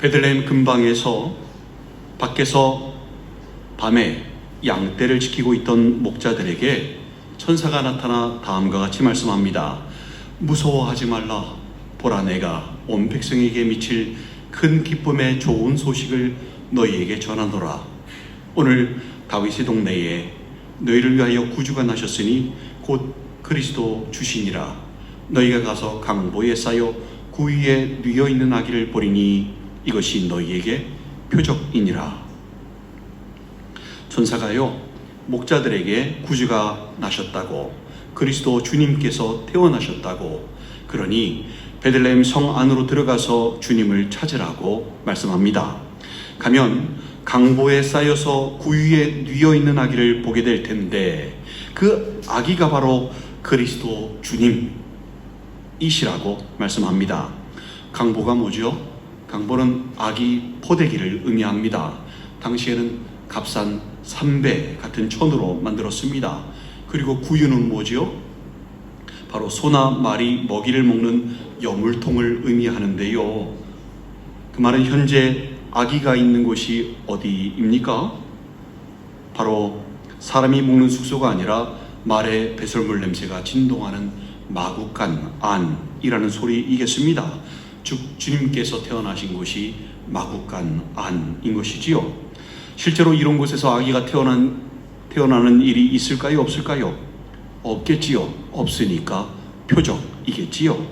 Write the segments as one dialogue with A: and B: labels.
A: 베들레헴 근방에서 밖에서 밤에 양떼를 지키고 있던 목자들에게 천사가 나타나 다음과 같이 말씀합니다. 무서워하지 말라. 보라, 내가 온 백성에게 미칠 큰 기쁨의 좋은 소식을 너희에게 전하노라. 오늘 다윗의 동네에 너희를 위하여 구주가 나셨으니 곧 그리스도 주시니라. 너희가 가서 강보에 쌓여 구 위에 뉘어 있는 아기를 보리니 이것이 너희에게 표적이니라. 천사가요, 목자들에게 구주가 나셨다고, 그리스도 주님께서 태어나셨다고, 그러니 베들레헴 성 안으로 들어가서 주님을 찾으라고 말씀합니다. 가면 강보에 쌓여서 구 위에 뉘어 있는 아기를 보게 될 텐데, 그 아기가 바로 그리스도 주님이시라고 말씀합니다. 강보가 뭐죠? 강보는 아기 포대기를 의미합니다. 당시에는 값싼 삼배 같은 천으로 만들었습니다. 그리고 구유는 뭐죠? 바로 소나 말이 먹이를 먹는 여물통을 의미하는데요. 그 말은 현재 아기가 있는 곳이 어디입니까? 바로 사람이 묵는 숙소가 아니라 말의 배설물 냄새가 진동하는 마구간 안이라는 소리이겠습니다. 즉 주님께서 태어나신 곳이 마구간 안인 것이지요. 실제로 이런 곳에서 아기가 태어나는 일이 있을까요? 없을까요? 없겠지요. 없으니까 표적이겠지요.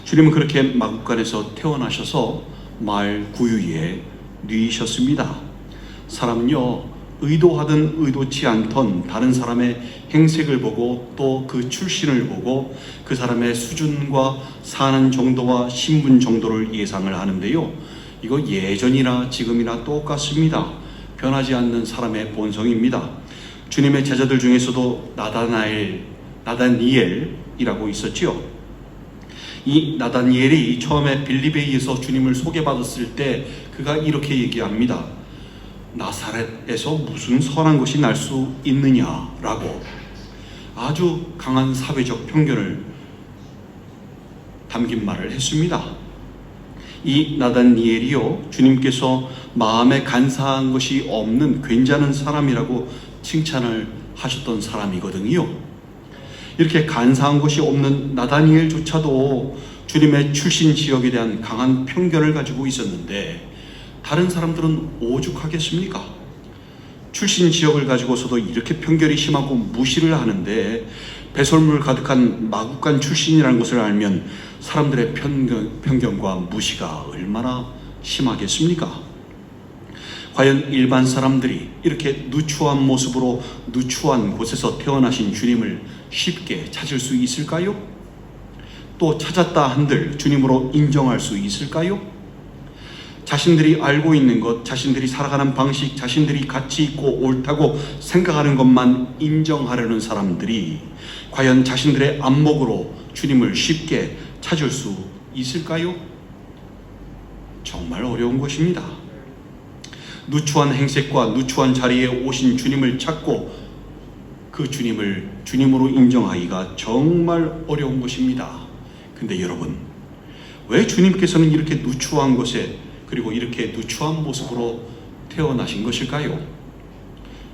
A: 주님은 그렇게 마구간에서 태어나셔서 말 구유에 누이셨습니다. 사람은요, 의도하든 의도치 않던 다른 사람의 행색을 보고 또 그 출신을 보고 그 사람의 수준과 사는 정도와 신분 정도를 예상을 하는데요, 이거 예전이나 지금이나 똑같습니다. 변하지 않는 사람의 본성입니다. 주님의 제자들 중에서도 나다니엘이라고 있었지요. 이 나다니엘이 처음에 빌립에 의해서 주님을 소개받았을 때 그가 이렇게 얘기합니다. 나사렛에서 무슨 선한 것이 날 수 있느냐라고 아주 강한 사회적 편견을 담긴 말을 했습니다. 이 나다니엘이요, 주님께서 마음에 간사한 것이 없는 괜찮은 사람이라고 칭찬을 하셨던 사람이거든요. 이렇게 간사한 것이 없는 나다니엘조차도 주님의 출신 지역에 대한 강한 편견을 가지고 있었는데 다른 사람들은 오죽하겠습니까? 출신 지역을 가지고서도 이렇게 편견이 심하고 무시를 하는데 배설물 가득한 마구간 출신이라는 것을 알면 사람들의 편견과 무시가 얼마나 심하겠습니까? 과연 일반 사람들이 이렇게 누추한 모습으로 누추한 곳에서 태어나신 주님을 쉽게 찾을 수 있을까요? 또 찾았다 한들 주님으로 인정할 수 있을까요? 자신들이 알고 있는 것, 자신들이 살아가는 방식, 자신들이 가치 있고 옳다고 생각하는 것만 인정하려는 사람들이 과연 자신들의 안목으로 주님을 쉽게 찾을 수 있을까요? 정말 어려운 것입니다. 누추한 행색과 누추한 자리에 오신 주님을 찾고 그 주님을 주님으로 인정하기가 정말 어려운 것입니다. 근데 여러분, 왜 주님께서는 이렇게 누추한 곳에 그리고 이렇게 누추한 모습으로 태어나신 것일까요?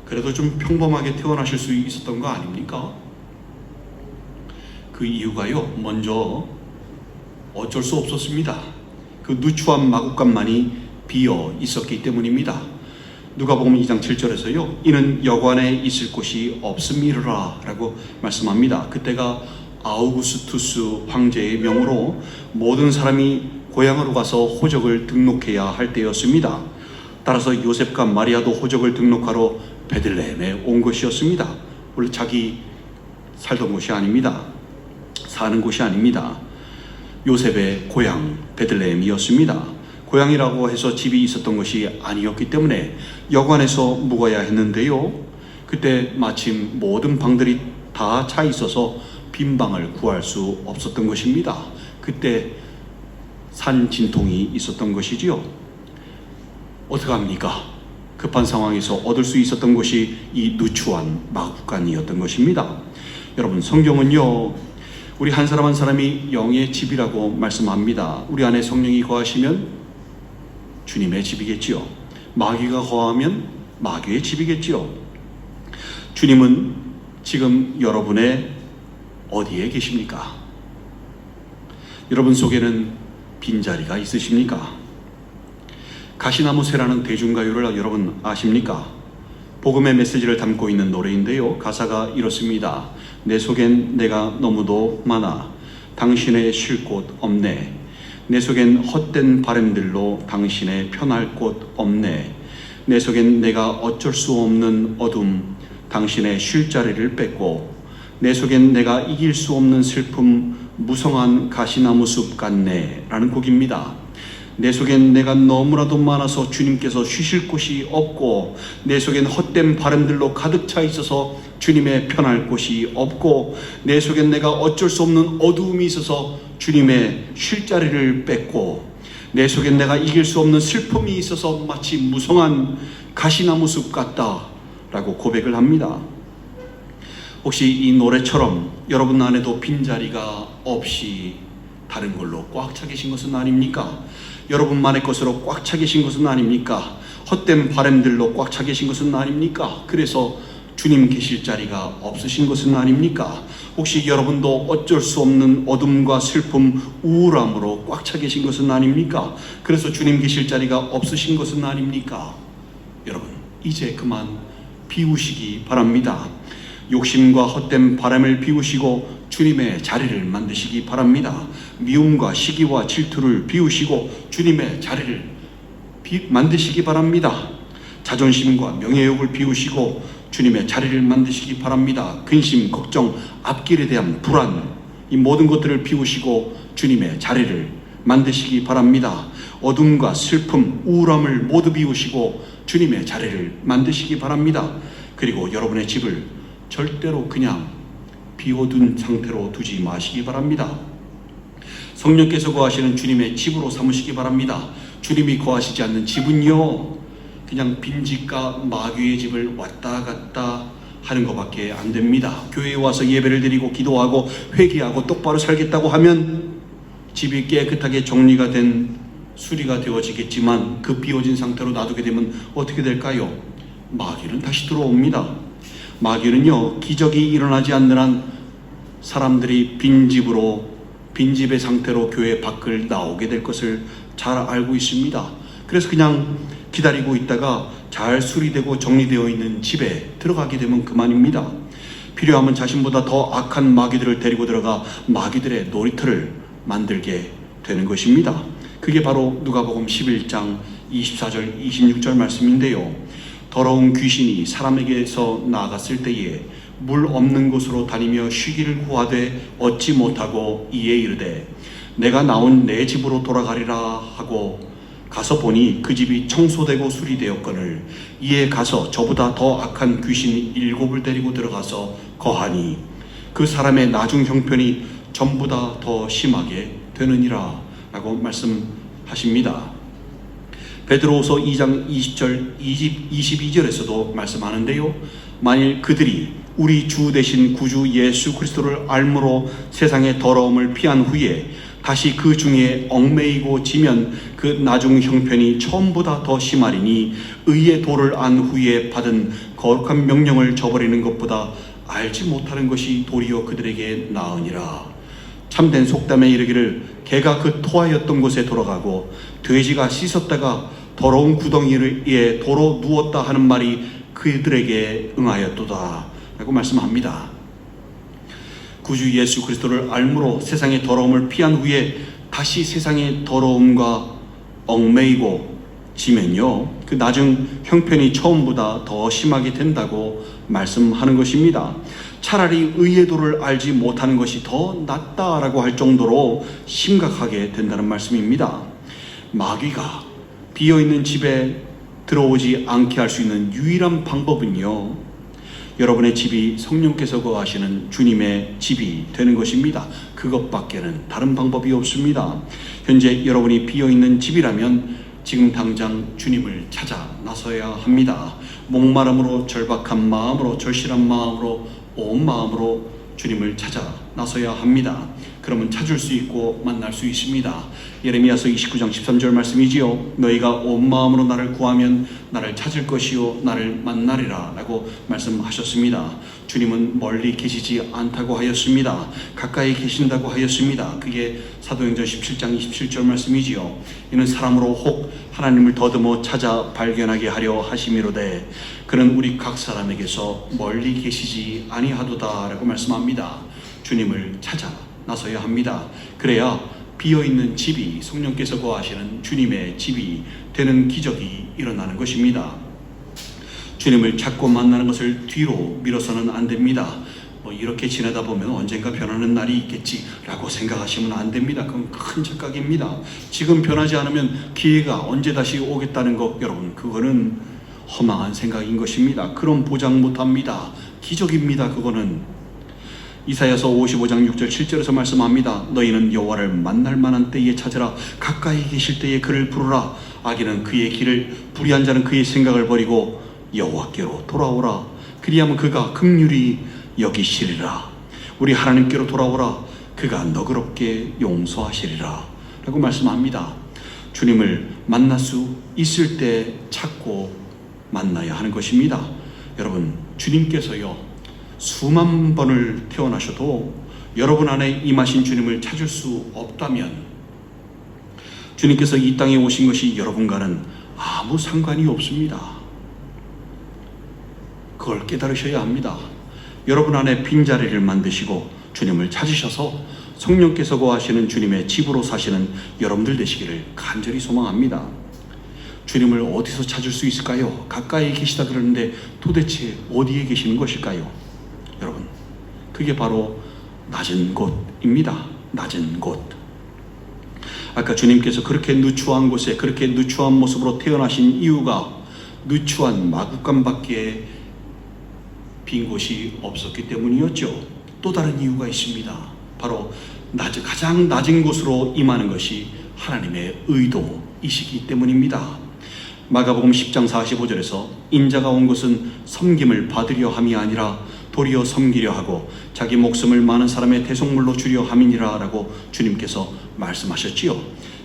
A: 그래도 좀 평범하게 태어나실 수 있었던 거 아닙니까? 그 이유가요, 먼저 어쩔 수 없었습니다. 그 누추한 마구간만이 비어 있었기 때문입니다. 누가복음 2장 7절에서요, 이는 여관에 있을 곳이 없음이라 라고 말씀합니다. 그때가 아우구스투스 황제의 명으로 모든 사람이 고향으로 가서 호적을 등록해야 할 때였습니다. 따라서 요셉과 마리아도 호적을 등록하러 베들레헴에 온 것이었습니다. 원래 자기 살던 곳이 아닙니다. 사는 곳이 아닙니다. 요셉의 고향 베들레헴이었습니다. 고향이라고 해서 집이 있었던 것이 아니었기 때문에 여관에서 묵어야 했는데요, 그때 마침 모든 방들이 다 차 있어서 빈 방을 구할 수 없었던 것입니다. 그때 산 진통이 있었던 것이지요. 어떡합니까? 급한 상황에서 얻을 수 있었던 것이 이 누추한 마구간이었던 것입니다. 여러분, 성경은요, 우리 한 사람 한 사람이 영의 집이라고 말씀합니다. 우리 안에 성령이 거하시면 주님의 집이겠지요. 마귀가 거하면 마귀의 집이겠지요. 주님은 지금 여러분의 어디에 계십니까? 여러분 속에는 빈자리가 있으십니까? 가시나무 새라는 대중가요를 여러분 아십니까? 복음의 메시지를 담고 있는 노래인데요. 가사가 이렇습니다. 내 속엔 내가 너무도 많아 당신의 쉴 곳 없네. 내 속엔 헛된 바람들로 당신의 편할 곳 없네. 내 속엔 내가 어쩔 수 없는 어둠 당신의 쉴 자리를 뺏고, 내 속엔 내가 이길 수 없는 슬픔 무성한 가시나무 숲 같네 라는 곡입니다. 내 속엔 내가 너무나도 많아서 주님께서 쉬실 곳이 없고, 내 속엔 헛된 바람들로 가득 차 있어서 주님의 편할 곳이 없고, 내 속엔 내가 어쩔 수 없는 어두움이 있어서 주님의 쉴 자리를 뺏고, 내 속엔 내가 이길 수 없는 슬픔이 있어서 마치 무성한 가시나무 숲 같다 라고 고백을 합니다. 혹시 이 노래처럼 여러분 안에도 빈자리가 없이 다른 걸로 꽉 차 계신 것은 아닙니까? 여러분만의 것으로 꽉 차 계신 것은 아닙니까? 헛된 바람들로 꽉 차 계신 것은 아닙니까? 그래서 주님 계실 자리가 없으신 것은 아닙니까? 혹시 여러분도 어쩔 수 없는 어둠과 슬픔, 우울함으로 꽉 차 계신 것은 아닙니까? 그래서 주님 계실 자리가 없으신 것은 아닙니까? 여러분, 이제 그만 비우시기 바랍니다. 욕심과 헛된 바람을 비우시고 주님의 자리를 만드시기 바랍니다. 미움과 시기와 질투를 비우시고 주님의 자리를 만드시기 바랍니다. 자존심과 명예욕을 비우시고 주님의 자리를 만드시기 바랍니다. 근심, 걱정, 앞길에 대한 불안, 이 모든 것들을 비우시고 주님의 자리를 만드시기 바랍니다. 어둠과 슬픔, 우울함을 모두 비우시고 주님의 자리를 만드시기 바랍니다. 그리고 여러분의 집을 절대로 그냥 비워둔 상태로 두지 마시기 바랍니다. 성령께서 거하시는 주님의 집으로 삼으시기 바랍니다. 주님이 거하시지 않는 집은요, 그냥 빈집과 마귀의 집을 왔다 갔다 하는 것밖에 안 됩니다. 교회에 와서 예배를 드리고 기도하고 회개하고 똑바로 살겠다고 하면 집이 깨끗하게 정리가 된 수리가 되어지겠지만, 그 비워진 상태로 놔두게 되면 어떻게 될까요? 마귀는 다시 들어옵니다. 마귀는요, 기적이 일어나지 않는 한 사람들이 빈집의 상태로 교회 밖을 나오게 될 것을 잘 알고 있습니다. 그래서 그냥 기다리고 있다가 잘 수리되고 정리되어 있는 집에 들어가게 되면 그만입니다. 필요하면 자신보다 더 악한 마귀들을 데리고 들어가 마귀들의 놀이터를 만들게 되는 것입니다. 그게 바로 누가복음 11장 24절 26절 말씀인데요. 더러운 귀신이 사람에게서 나아갔을 때에 물 없는 곳으로 다니며 쉬기를 구하되 얻지 못하고 이에 이르되 내가 나온 내 집으로 돌아가리라 하고 가서 보니 그 집이 청소되고 수리되었거늘 이에 가서 저보다 더 악한 귀신 7을 데리고 들어가서 거하니 그 사람의 나중 형편이 전보다 더 심하게 되느니라 라고 말씀하십니다. 베드로후서 2장 20절 22절에서도 말씀하는데요. 만일 그들이 우리 주 되신 구주 예수 그리스도를 알므로 세상의 더러움을 피한 후에 다시 그 중에 얽매이고 지면 그 나중 형편이 처음보다 더 심하리니 의의 도를 안 후에 받은 거룩한 명령을 저버리는 것보다 알지 못하는 것이 도리어 그들에게 나으니라. 참된 속담에 이르기를 개가 그 토하였던 곳에 돌아가고 돼지가 씻었다가 더러운 구덩이에 도로 누웠다 하는 말이 그들에게 응하였도다 라고 말씀합니다. 구주 예수 그리스도를 알므로 세상의 더러움을 피한 후에 다시 세상의 더러움과 얽매이고 지면요, 그 나중 형편이 처음보다 더 심하게 된다고 말씀하는 것입니다. 차라리 의의 도를 알지 못하는 것이 더 낫다라고 할 정도로 심각하게 된다는 말씀입니다. 마귀가 비어있는 집에 들어오지 않게 할 수 있는 유일한 방법은요, 여러분의 집이 성령께서 거하시는 주님의 집이 되는 것입니다. 그것밖에는 다른 방법이 없습니다. 현재 여러분이 비어있는 집이라면 지금 당장 주님을 찾아 나서야 합니다. 목마름으로, 절박한 마음으로, 절실한 마음으로, 온 마음으로 주님을 찾아 나서야 합니다. 그러면 찾을 수 있고 만날 수 있습니다. 예레미야서 29장 13절 말씀이지요. 너희가 온 마음으로 나를 구하면 나를 찾을 것이요 나를 만나리라 라고 말씀하셨습니다. 주님은 멀리 계시지 않다고 하였습니다. 가까이 계신다고 하였습니다. 그게 사도행전 17장 27절 말씀이지요. 이는 사람으로 혹 하나님을 더듬어 찾아 발견하게 하려 하심이로되 그는 우리 각 사람에게서 멀리 계시지 아니하도다 라고 말씀합니다. 주님을 찾아 나서야 합니다. 그래야 비어있는 집이 성령께서 거하시는 주님의 집이 되는 기적이 일어나는 것입니다. 주님을 찾고 만나는 것을 뒤로 미뤄서는 안 됩니다. 이렇게 지내다 보면 언젠가 변하는 날이 있겠지라고 생각하시면 안 됩니다. 그건 큰 착각입니다. 지금 변하지 않으면 기회가 언제 다시 오겠다는 것, 여러분, 그거는 허망한 생각인 것입니다. 그런 보장 못합니다. 기적입니다. 그거는 이사야서 55장 6절 7절에서 말씀합니다. 너희는 여호와를 만날 만한 때에 찾으라. 가까이 계실 때에 그를 부르라. 악인은 그의 길을, 불의한 자는 그의 생각을 버리고 여호와께로 돌아오라. 그리하면 그가 긍휼히 여기시리라. 우리 하나님께로 돌아오라. 그가 너그럽게 용서하시리라 라고 말씀합니다. 주님을 만날 수 있을 때 찾고 만나야 하는 것입니다. 여러분, 주님께서요 수만 번을 태어나셔도 여러분 안에 임하신 주님을 찾을 수 없다면 주님께서 이 땅에 오신 것이 여러분과는 아무 상관이 없습니다. 그걸 깨달으셔야 합니다. 여러분 안에 빈자리를 만드시고 주님을 찾으셔서 성령께서 거하시는 주님의 집으로 사시는 여러분들 되시기를 간절히 소망합니다. 주님을 어디서 찾을 수 있을까요? 가까이 계시다 그러는데 도대체 어디에 계시는 것일까요? 여러분, 그게 바로 낮은 곳입니다. 낮은 곳. 아까 주님께서 그렇게 누추한 곳에 그렇게 누추한 모습으로 태어나신 이유가 누추한 마구간밖에 빈 곳이 없었기 때문이었죠. 또 다른 이유가 있습니다. 바로 가장 낮은 곳으로 임하는 것이 하나님의 의도이시기 때문입니다. 마가복음 10장 45절에서 인자가 온 것은 섬김을 받으려 함이 아니라 도리어 섬기려 하고 자기 목숨을 많은 사람의 대속물로 주려 함이니라 라고 주님께서 말씀하셨지요.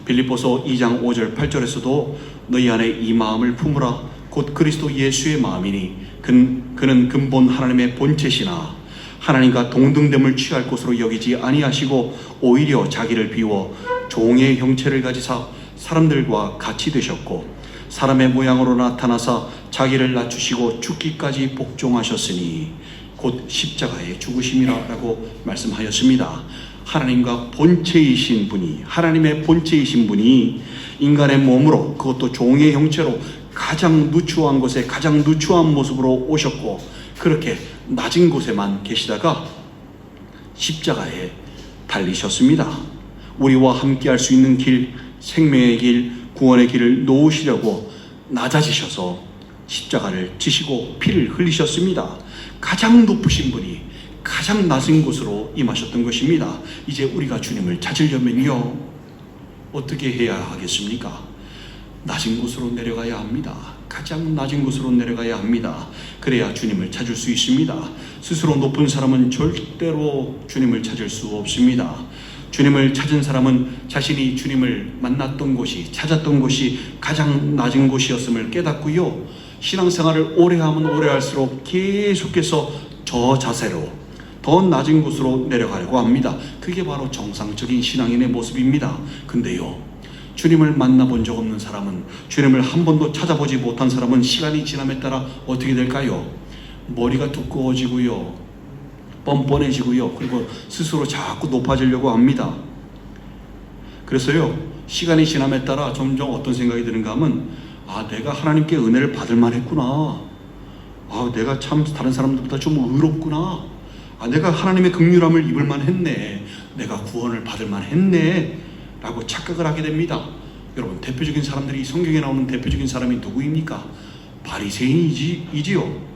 A: 빌립보서 2장 5절 8절에서도 너희 안에 이 마음을 품으라. 곧 그리스도 예수의 마음이니 그는 근본 하나님의 본체시나 하나님과 동등됨을 취할 것으로 여기지 아니하시고 오히려 자기를 비워 종의 형체를 가지사 사람들과 같이 되셨고 사람의 모양으로 나타나사 자기를 낮추시고 죽기까지 복종하셨으니 곧 십자가에 죽으심이라 라고 말씀하였습니다. 하나님과 본체이신 분이, 하나님의 본체이신 분이 인간의 몸으로, 그것도 종의 형체로 가장 누추한 곳에 가장 누추한 모습으로 오셨고 그렇게 낮은 곳에만 계시다가 십자가에 달리셨습니다. 우리와 함께 할 수 있는 길, 생명의 길, 구원의 길을 놓으시려고 낮아지셔서 십자가를 지시고 피를 흘리셨습니다. 가장 높으신 분이 가장 낮은 곳으로 임하셨던 것입니다. 이제 우리가 주님을 찾으려면요, 어떻게 해야 하겠습니까? 낮은 곳으로 내려가야 합니다. 가장 낮은 곳으로 내려가야 합니다. 그래야 주님을 찾을 수 있습니다. 스스로 높은 사람은 절대로 주님을 찾을 수 없습니다. 주님을 찾은 사람은 자신이 주님을 만났던 곳이, 찾았던 곳이 가장 낮은 곳이었음을 깨닫고요, 신앙생활을 오래 하면 오래 할수록 계속해서 저 자세로 더 낮은 곳으로 내려가려고 합니다. 그게 바로 정상적인 신앙인의 모습입니다. 근데요, 주님을 만나본 적 없는 사람은, 주님을 한 번도 찾아보지 못한 사람은 시간이 지남에 따라 어떻게 될까요? 머리가 두꺼워지고요, 뻔뻔해지고요, 그리고 스스로 자꾸 높아지려고 합니다. 그래서요, 시간이 지남에 따라 점점 어떤 생각이 드는가 하면, 내가 하나님께 은혜를 받을 만했구나. 내가 참 다른 사람들보다 좀 의롭구나. 내가 하나님의 긍휼함을 입을 만했네. 내가 구원을 받을 만했네 라고 착각을 하게 됩니다. 여러분, 대표적인 사람들이, 성경에 나오는 대표적인 사람이 누구입니까? 바리새인이지요.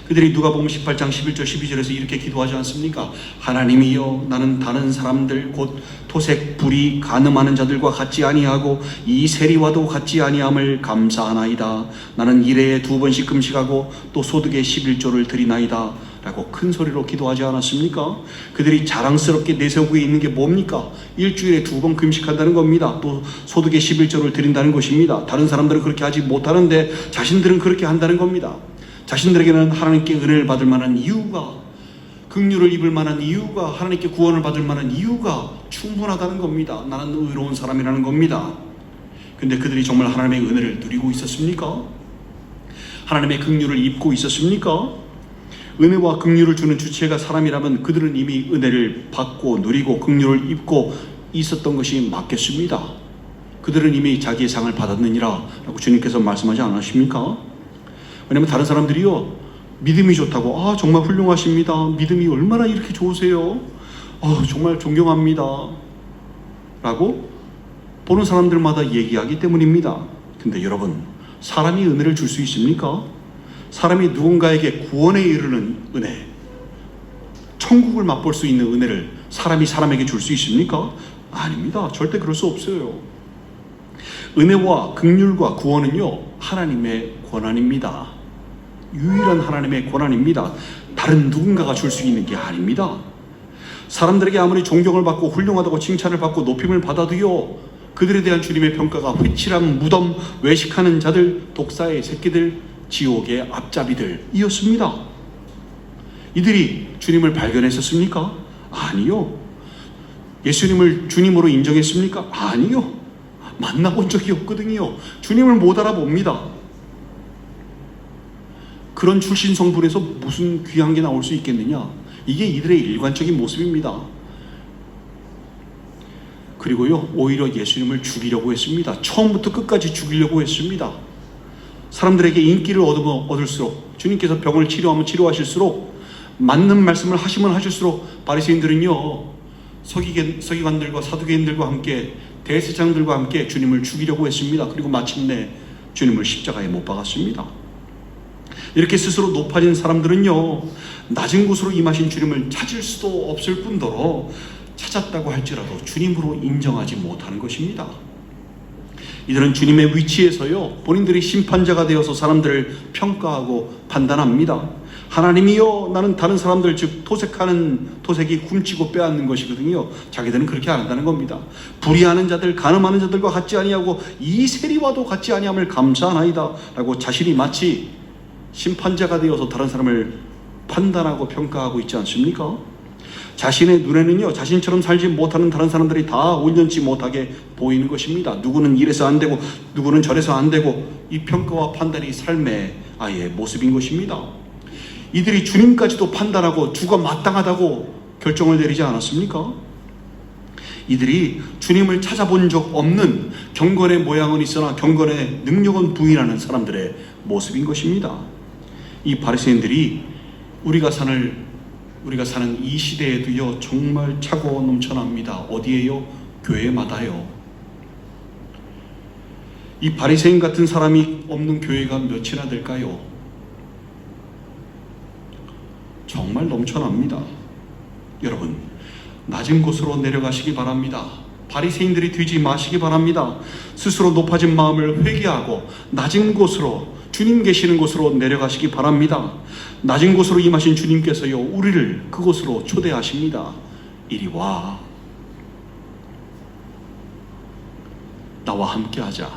A: 그들이 누가복음 18장 11절 12절에서 이렇게 기도하지 않습니까? 하나님이여, 나는 다른 사람들 곧 토색, 불의, 간음하는 자들과 같지 아니하고 이 세리와도 같지 아니함을 감사하나이다. 나는 일해에 2번씩 금식하고 또 소득의 11조를 드리나이다 라고 큰 소리로 기도하지 않았습니까? 그들이 자랑스럽게 내세우고 있는 게 뭡니까? 일주일에 2번 금식한다는 겁니다. 또 소득의 11조를 드린다는 것입니다. 다른 사람들은 그렇게 하지 못하는데 자신들은 그렇게 한다는 겁니다. 자신들에게는 하나님께 은혜를 받을 만한 이유가, 긍휼을 입을 만한 이유가, 하나님께 구원을 받을 만한 이유가 충분하다는 겁니다. 나는 의로운 사람이라는 겁니다. 근데 그들이 정말 하나님의 은혜를 누리고 있었습니까? 하나님의 긍휼을 입고 있었습니까? 은혜와 긍휼을 주는 주체가 사람이라면 그들은 이미 은혜를 받고 누리고 긍휼을 입고 있었던 것이 맞겠습니다. 그들은 이미 자기의 상을 받았느니라 라고 주님께서 말씀하지 않으십니까? 왜냐하면 다른 사람들이요, 믿음이 좋다고, 정말 훌륭하십니다, 믿음이 얼마나 이렇게 좋으세요, 정말 존경합니다 라고 보는 사람들마다 얘기하기 때문입니다. 근데 여러분, 사람이 은혜를 줄 수 있습니까? 사람이 누군가에게 구원에 이르는 은혜, 천국을 맛볼 수 있는 은혜를 사람이 사람에게 줄 수 있습니까? 아닙니다. 절대 그럴 수 없어요. 은혜와 긍휼과 구원은요, 하나님의 권한입니다. 유일한 하나님의 권한입니다. 다른 누군가가 줄 수 있는 게 아닙니다. 사람들에게 아무리 존경을 받고 훌륭하다고 칭찬을 받고 높임을 받아도요, 그들에 대한 주님의 평가가 회칠한 무덤, 외식하는 자들, 독사의 새끼들, 지옥의 앞잡이들이었습니다. 이들이 주님을 발견했었습니까? 아니요. 예수님을 주님으로 인정했습니까? 아니요. 만나본 적이 없거든요. 주님을 못 알아봅니다. 그런 출신 성분에서 무슨 귀한 게 나올 수 있겠느냐? 이게 이들의 일관적인 모습입니다. 그리고요, 오히려 예수님을 죽이려고 했습니다. 처음부터 끝까지 죽이려고 했습니다. 사람들에게 인기를 얻을수록, 주님께서 병을 치료하면 치료하실수록, 맞는 말씀을 하시면 하실수록 바리새인들은요, 서기관들과 사두개인들과 함께, 대제사장들과 함께 주님을 죽이려고 했습니다. 그리고 마침내 주님을 십자가에 못 박았습니다. 이렇게 스스로 높아진 사람들은요, 낮은 곳으로 임하신 주님을 찾을 수도 없을 뿐더러 찾았다고 할지라도 주님으로 인정하지 못하는 것입니다. 이들은 주님의 위치에서요, 본인들이 심판자가 되어서 사람들을 평가하고 판단합니다. 하나님이요, 나는 다른 사람들, 즉 토색하는 토색이 훔치고 빼앗는 것이거든요. 자기들은 그렇게 안 한다는 겁니다. 불의하는 자들, 간음하는 자들과 같지 아니하고 이 세리와도 같지 아니함을 감사하나이다 라고 자신이 마치 심판자가 되어서 다른 사람을 판단하고 평가하고 있지 않습니까? 자신의 눈에는요, 자신처럼 살지 못하는 다른 사람들이 다 온전치 못하게 보이는 것입니다. 누구는 이래서 안 되고 누구는 저래서 안 되고, 이 평가와 판단이 삶의 아예 모습인 것입니다. 이들이 주님까지도 판단하고 누가 마땅하다고 결정을 내리지 않았습니까? 이들이 주님을 찾아본 적 없는, 경건의 모양은 있으나 경건의 능력은 부인하는 사람들의 모습인 것입니다. 이 바리새인들이 우리가 사는 이 시대에도요, 정말 차고 넘쳐납니다. 어디에요? 교회마다요. 이 바리새인 같은 사람이 없는 교회가 몇이나 될까요? 정말 넘쳐납니다. 여러분, 낮은 곳으로 내려가시기 바랍니다. 바리새인들이 되지 마시기 바랍니다. 스스로 높아진 마음을 회개하고 낮은 곳으로, 주님 계시는 곳으로 내려가시기 바랍니다. 낮은 곳으로 임하신 주님께서요, 우리를 그곳으로 초대하십니다. 이리 와, 나와 함께하자.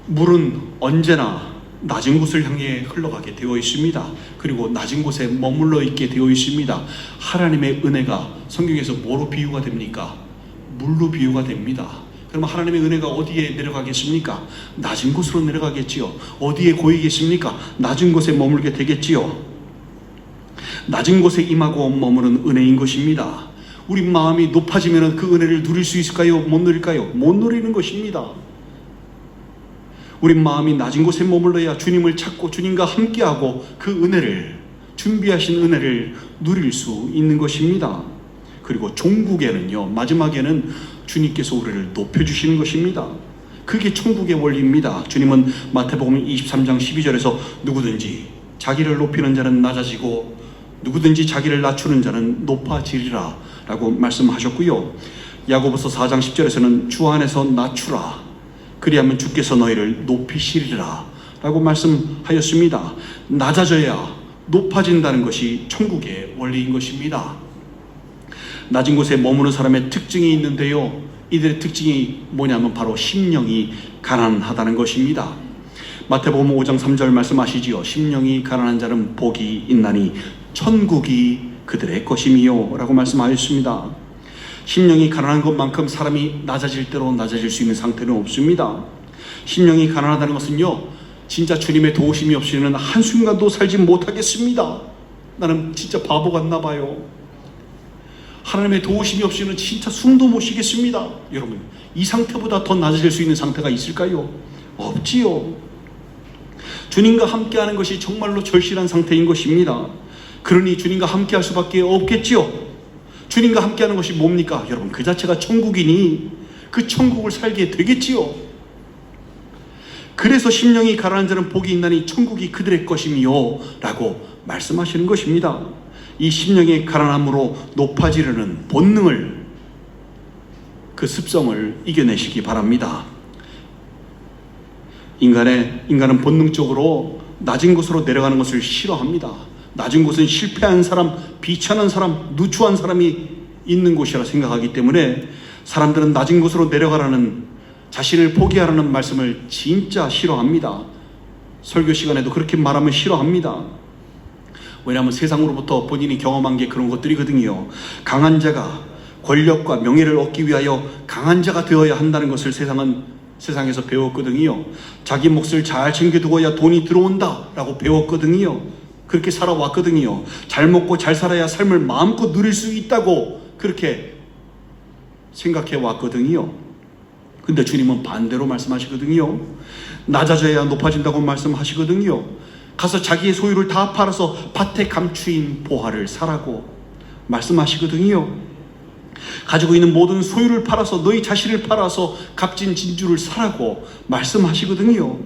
A: 물은 언제나 낮은 곳을 향해 흘러가게 되어 있습니다. 그리고 낮은 곳에 머물러 있게 되어 있습니다. 하나님의 은혜가 성경에서 뭐로 비유가 됩니까? 물로 비유가 됩니다. 그럼 하나님의 은혜가 어디에 내려가겠습니까? 낮은 곳으로 내려가겠지요. 어디에 고이겠습니까? 낮은 곳에 머물게 되겠지요. 낮은 곳에 임하고 머무는 은혜인 것입니다. 우리 마음이 높아지면 그 은혜를 누릴 수 있을까요? 못 누릴까요? 못 누리는 것입니다. 우리 마음이 낮은 곳에 머물러야 주님을 찾고 주님과 함께하고 그 은혜를, 준비하신 은혜를 누릴 수 있는 것입니다. 그리고 종국에는요, 마지막에는 주님께서 우리를 높여주시는 것입니다. 그게 천국의 원리입니다. 주님은 마태복음 23장 12절에서 누구든지 자기를 높이는 자는 낮아지고 누구든지 자기를 낮추는 자는 높아지리라 라고 말씀하셨고요. 야고보서 4장 10절에서는 주 안에서 낮추라, 그리하면 주께서 너희를 높이시리라 라고 말씀하였습니다. 낮아져야 높아진다는 것이 천국의 원리인 것입니다. 낮은 곳에 머무는 사람의 특징이 있는데요, 이들의 특징이 뭐냐면 바로 심령이 가난하다는 것입니다. 마태복음 5장 3절 말씀하시지요. 심령이 가난한 자는 복이 있나니 천국이 그들의 것임이요 라고 말씀하였습니다. 심령이 가난한 것만큼 사람이 낮아질 대로 낮아질 수 있는 상태는 없습니다. 심령이 가난하다는 것은요, 진짜 주님의 도우심이 없이는 한순간도 살지 못하겠습니다. 나는 진짜 바보 같나 봐요. 하나님의 도우심이 없이는 진짜 숨도 못 쉬겠습니다. 여러분, 이 상태보다 더 낮아질 수 있는 상태가 있을까요? 없지요. 주님과 함께하는 것이 정말로 절실한 상태인 것입니다. 그러니 주님과 함께할 수밖에 없겠지요. 주님과 함께하는 것이 뭡니까? 여러분, 그 자체가 천국이니 그 천국을 살게 되겠지요. 그래서 심령이 가난한 자는 복이 있나니 천국이 그들의 것임이요 라고 말씀하시는 것입니다. 이 심령의 가난함으로 높아지려는 본능을, 그 습성을 이겨내시기 바랍니다. 인간은 본능적으로 낮은 곳으로 내려가는 것을 싫어합니다. 낮은 곳은 실패한 사람, 비천한 사람, 누추한 사람이 있는 곳이라 생각하기 때문에 사람들은 낮은 곳으로 내려가라는, 자신을 포기하라는 말씀을 진짜 싫어합니다. 설교 시간에도 그렇게 말하면 싫어합니다. 왜냐하면 세상으로부터 본인이 경험한 게 그런 것들이거든요. 강한 자가 권력과 명예를 얻기 위하여 강한 자가 되어야 한다는 것을 세상에서 배웠거든요. 자기 몫을 잘 챙겨두어야 돈이 들어온다 라고 배웠거든요. 그렇게 살아왔거든요. 잘 먹고 잘 살아야 삶을 마음껏 누릴 수 있다고 그렇게 생각해 왔거든요. 근데 주님은 반대로 말씀하시거든요. 낮아져야 높아진다고 말씀하시거든요. 가서 자기의 소유를 다 팔아서 밭에 감추인 보화를 사라고 말씀하시거든요. 가지고 있는 모든 소유를 팔아서, 너희 자신을 팔아서 값진 진주를 사라고 말씀하시거든요.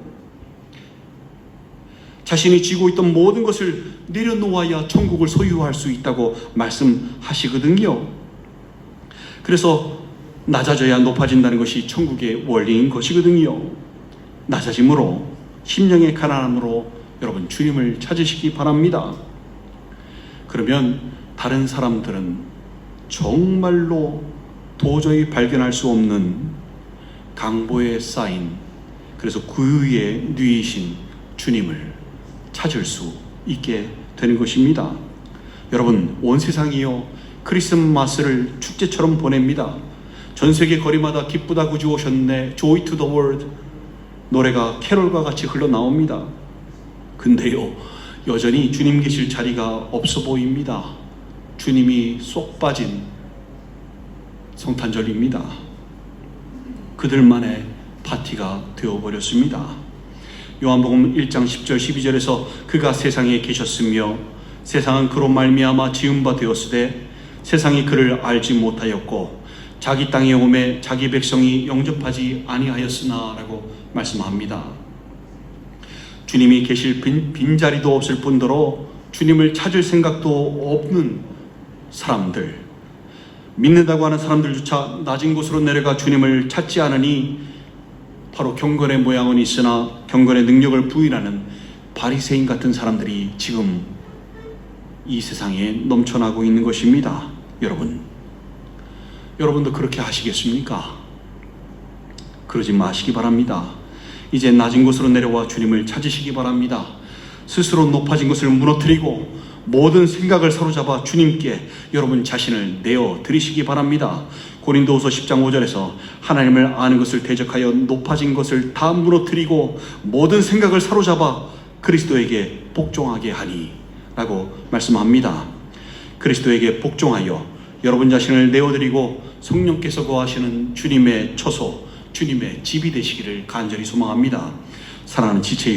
A: 자신이 쥐고 있던 모든 것을 내려놓아야 천국을 소유할 수 있다고 말씀하시거든요. 그래서 낮아져야 높아진다는 것이 천국의 원리인 것이거든요. 낮아짐으로, 심령의 가난함으로 여러분 주님을 찾으시기 바랍니다. 그러면 다른 사람들은 정말로 도저히 발견할 수 없는 강보에 쌓인, 그래서 그 위에 누이신 주님을 찾을 수 있게 되는 것입니다. 여러분, 온 세상이요 크리스마스를 축제처럼 보냅니다. 전 세계 거리마다 기쁘다 구주 오셨네, Joy to the world 노래가 캐롤과 같이 흘러나옵니다. 근데요, 여전히 주님 계실 자리가 없어 보입니다. 주님이 쏙 빠진 성탄절입니다. 그들만의 파티가 되어버렸습니다. 요한복음 1장 10절 12절에서 그가 세상에 계셨으며 세상은 그로 말미암아 지은 바 되었으되 세상이 그를 알지 못하였고 자기 땅에 오매 자기 백성이 영접하지 아니하였으나 라고 말씀합니다. 주님이 계실 빈자리도 없을 뿐더러 주님을 찾을 생각도 없는 사람들, 믿는다고 하는 사람들조차 낮은 곳으로 내려가 주님을 찾지 않으니 바로 경건의 모양은 있으나 경건의 능력을 부인하는 바리새인 같은 사람들이 지금 이 세상에 넘쳐나고 있는 것입니다. 여러분도 그렇게 하시겠습니까? 그러지 마시기 바랍니다. 이제 낮은 곳으로 내려와 주님을 찾으시기 바랍니다. 스스로 높아진 것을 무너뜨리고 모든 생각을 사로잡아 주님께 여러분 자신을 내어 드리시기 바랍니다. 고린도후서 10장 5절에서 하나님을 아는 것을 대적하여 높아진 것을 다 무너뜨리고 모든 생각을 사로잡아 그리스도에게 복종하게 하니 라고 말씀합니다. 그리스도에게 복종하여 여러분 자신을 내어드리고 성령께서 거하시는 주님의 처소, 주님의 집이 되시기를 간절히 소망합니다. 사랑하는 지체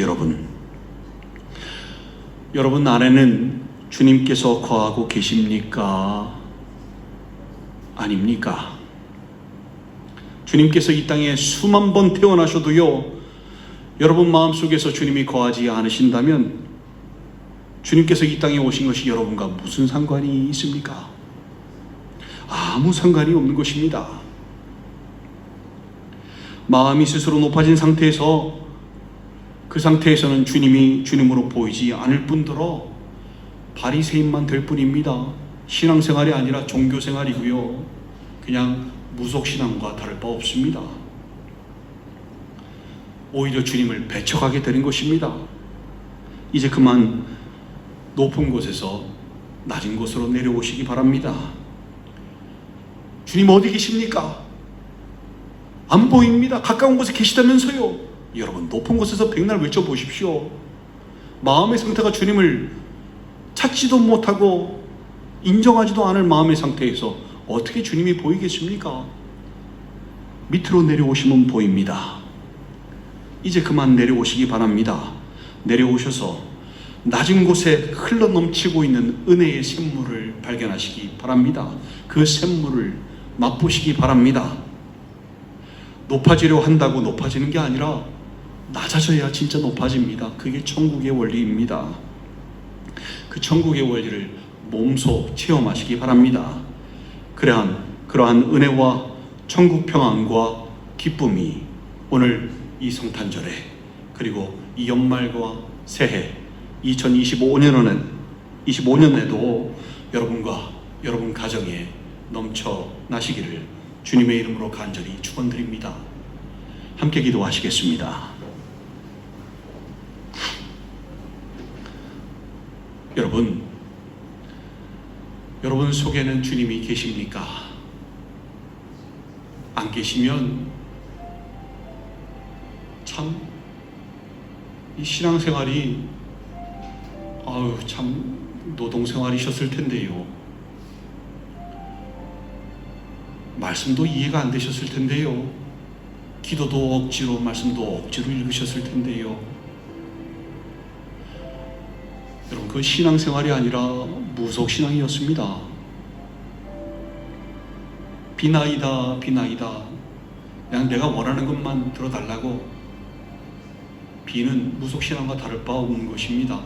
A: 여러분 안에는 주님께서 거하고 계십니까? 아닙니까? 주님께서 이 땅에 수만 번 태어나셔도요, 여러분 마음속에서 주님이 거하지 않으신다면 주님께서 이 땅에 오신 것이 여러분과 무슨 상관이 있습니까? 아무 상관이 없는 것입니다. 마음이 스스로 높아진 상태에서 그 상태에서는 주님이 주님으로 보이지 않을 뿐더러 바리새인만 될 뿐입니다. 신앙생활이 아니라 종교생활이고요. 그냥 무속신앙과 다를 바 없습니다. 오히려 주님을 배척하게 되는 것입니다. 이제 그만 높은 곳에서 낮은 곳으로 내려오시기 바랍니다. 주님 어디 계십니까? 안 보입니다. 가까운 곳에 계시다면서요. 여러분, 높은 곳에서 백날 외쳐보십시오. 마음의 상태가 주님을 찾지도 못하고 인정하지도 않을 마음의 상태에서 어떻게 주님이 보이겠습니까? 밑으로 내려오시면 보입니다. 이제 그만 내려오시기 바랍니다. 내려오셔서 낮은 곳에 흘러넘치고 있는 은혜의 샘물을 발견하시기 바랍니다. 그 샘물을 맛보시기 바랍니다. 높아지려 한다고 높아지는 게 아니라 낮아져야 진짜 높아집니다. 그게 천국의 원리입니다. 그 천국의 원리를 몸소 체험하시기 바랍니다. 그러한 은혜와 천국 평안과 기쁨이 오늘 이 성탄절에, 그리고 이 연말과 새해 2025년에도 여러분과 여러분 가정에 넘쳐나시기를 주님의 이름으로 간절히 축원드립니다. 함께 기도하시겠습니다. 여러분 속에는 주님이 계십니까? 안 계시면 참 이 신앙생활이 참 노동생활이셨을 텐데요. 말씀도 이해가 안 되셨을 텐데요. 기도도 억지로, 말씀도 억지로 읽으셨을 텐데요. 여러분, 그 신앙생활이 아니라 무속신앙이었습니다. 비나이다 그냥 내가 원하는 것만 들어달라고. 비는 무속신앙과 다를 바 없는 것입니다.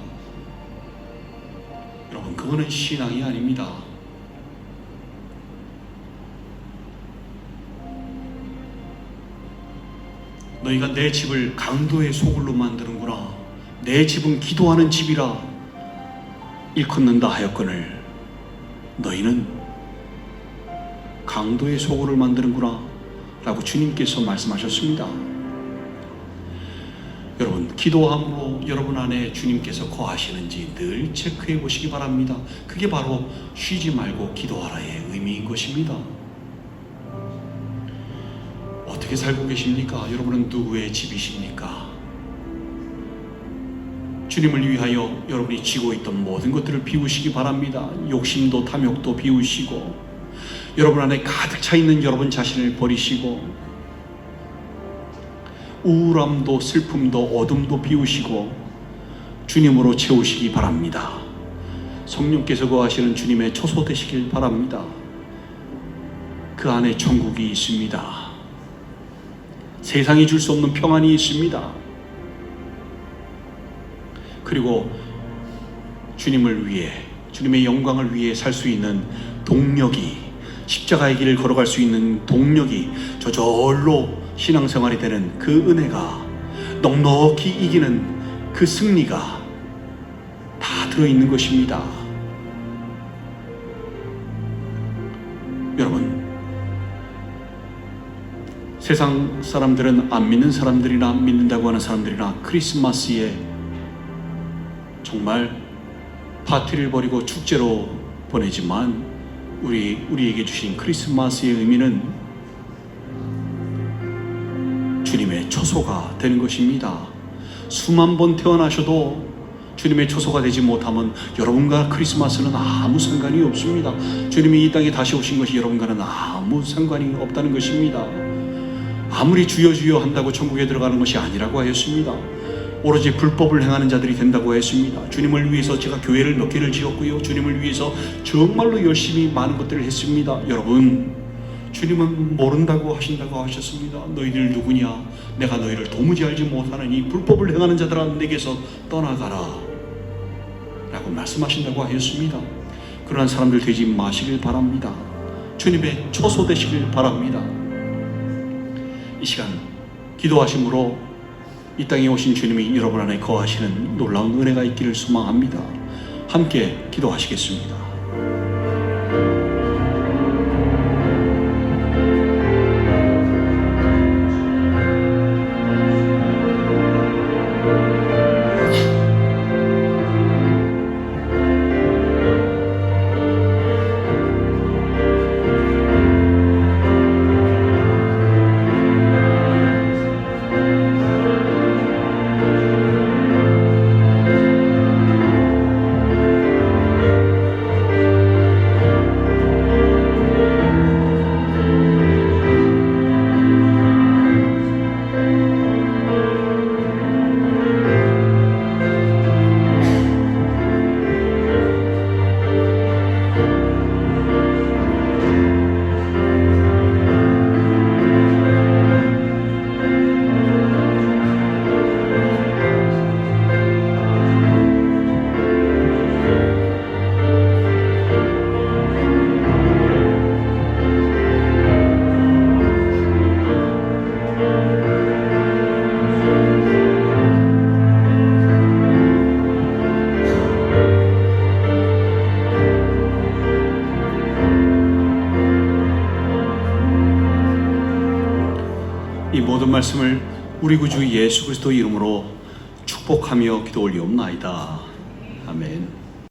A: 여러분, 그거는 신앙이 아닙니다. 너희가 내 집을 강도의 소굴로 만드는구나, 내 집은 기도하는 집이라 일컫는다 하였거늘 너희는 강도의 소굴을 만드는구나 라고 주님께서 말씀하셨습니다. 여러분, 기도함으로 여러분 안에 주님께서 거하시는지 늘 체크해 보시기 바랍니다. 그게 바로 쉬지 말고 기도하라의 의미인 것입니다. 어떻게 살고 계십니까? 여러분은 누구의 집이십니까? 주님을 위하여 여러분이 쥐고 있던 모든 것들을 비우시기 바랍니다. 욕심도 탐욕도 비우시고, 여러분 안에 가득 차 있는 여러분 자신을 버리시고, 우울함도 슬픔도 어둠도 비우시고 주님으로 채우시기 바랍니다. 성령께서 거하시는 주님의 초소 되시길 바랍니다. 그 안에 천국이 있습니다. 세상이 줄 수 없는 평안이 있습니다. 그리고 주님을 위해, 주님의 영광을 위해 살 수 있는 동력이, 십자가의 길을 걸어갈 수 있는 동력이 저절로 신앙생활이 되는 그 은혜가, 넉넉히 이기는 그 승리가 다 들어있는 것입니다. 여러분, 세상 사람들은 안 믿는 사람들이나 믿는다고 하는 사람들이나 크리스마스에 정말 파티를 벌이고 축제로 보내지만 우리에게 주신 크리스마스의 의미는 주님의 초소가 되는 것입니다. 수만 번 태어나셔도 주님의 초소가 되지 못하면 여러분과 크리스마스는 아무 상관이 없습니다. 주님이 이 땅에 다시 오신 것이 여러분과는 아무 상관이 없다는 것입니다. 아무리 주여 주여 한다고 천국에 들어가는 것이 아니라고 하였습니다. 오로지 불법을 행하는 자들이 된다고 했습니다. 주님을 위해서 제가 교회를 몇 개를 지었고요, 주님을 위해서 정말로 열심히 많은 것들을 했습니다. 여러분, 주님은 모른다고 하신다고 하셨습니다. 너희들 누구냐? 내가 너희를 도무지 알지 못하는 이 불법을 행하는 자들아, 내게서 떠나가라 라고 말씀하신다고 하였습니다. 그러한 사람들 되지 마시길 바랍니다. 주님의 초소 되시길 바랍니다. 이 시간 기도하심으로 이 땅에 오신 주님이 여러분 안에 거하시는 놀라운 은혜가 있기를 소망합니다. 함께 기도하시겠습니다. 이 모든 말씀을 우리 구주 예수 그리스도 이름으로 축복하며 기도 올리옵나이다. 아멘.